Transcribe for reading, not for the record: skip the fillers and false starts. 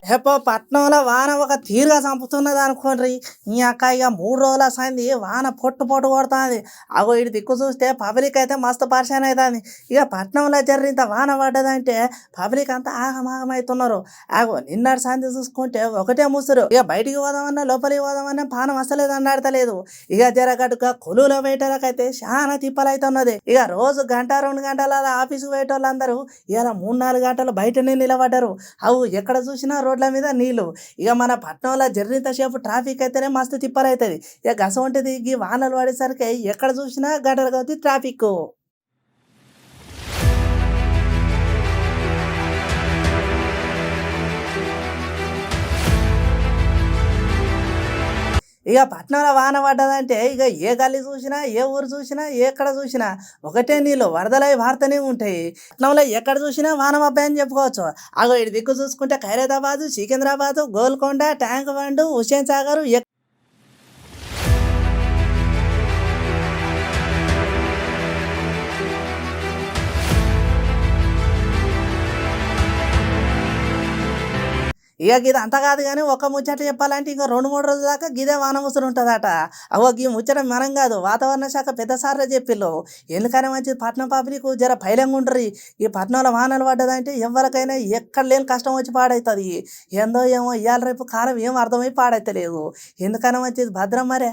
హెప్పో పట్నంలో వాన ఒక తీరుగా చంపుతున్నది అనుకోండి. ఈ అక్క ఇక 3 రోజుల సంది వాన పొట్టు పొట్టు కొడుతుంది. అగో ఇటు దిక్కు చూస్తే పబ్లిక్ అయితే మస్తు పరిశాన్ అవుతుంది. ఇక పట్నంలో ఇంత వాన పడ్డదంటే పబ్లిక్ అంతా ఆగమాగమవుతున్నారు. అగో నిన్నటి సంది చూసుకుంటే ఒకటే ముసురు. ఇక బయటికి పోదామన్నా లోపలికి పోదామన్నా పానం అసలేదు అన్నాడతలేదు. ఇక జరగట్టుగా కొలువుల వేయటాలకైతే చాలా తిప్పలైతున్నది. ఇక రోజు గంట 2 గంటల ఆఫీసుకు పోయేటోళ్ళందరూ ఇలా 3 4 గంటలు బయటనే నిలబడ్డారు. అవు ఎక్కడ చూసినా రోడ్ల మీద నీళ్లు. ఇక మన పట్నంలో జర్రింతసేపు ట్రాఫిక్ అయితేనే మస్తు తిప్పలవుతుంది. ఇక గసవంటిది ఈ వానలు పడేసరికి ఎక్కడ చూసినా గంటల కొద్ది ట్రాఫిక్. ఇక పట్నంలో వాన పడ్డదంటే ఇక ఏ గల్లీ చూసినా ఏ ఊరు చూసినా ఎక్కడ చూసినా ఒకటే నీళ్ళు వరదలై వారుతూనే ఉంటాయి. పట్నంలో ఎక్కడ చూసినా వాన అబ్బాయి అని చెప్పుకోవచ్చు. అగో ఇటు దిక్కు చూసుకుంటే ఖైరతాబాదు, సికింద్రాబాదు, గోల్కొండ, ట్యాంక్ బండ్, హుస్సేన్ సాగర్. ఇక గిది అంత కాదు కానీ ఒక ముచ్చట చెప్పాలంటే ఇంకా 2 3 రోజుల దాకా గిదే వాన ముసురు ఉంటుందట. అవో ఈ ముచ్చట మనం కాదు వాతావరణ శాఖ పెద్ద సార్లే చెప్పిళ్ళు. ఎందుకని మంచిది పట్నం పబ్లిక్ జర పైలంగా ఉండరు. ఈ పట్నంలో వానలు పడ్డదంటే ఎవరికైనా ఎక్కడ లేని కష్టం వచ్చి పాడవుతుంది. ఏందో ఏమో ఇవాళ రేపు కాలం ఏం అర్థమై పాడైతలేదు. ఎందుకని మంచిది భద్రం మరే.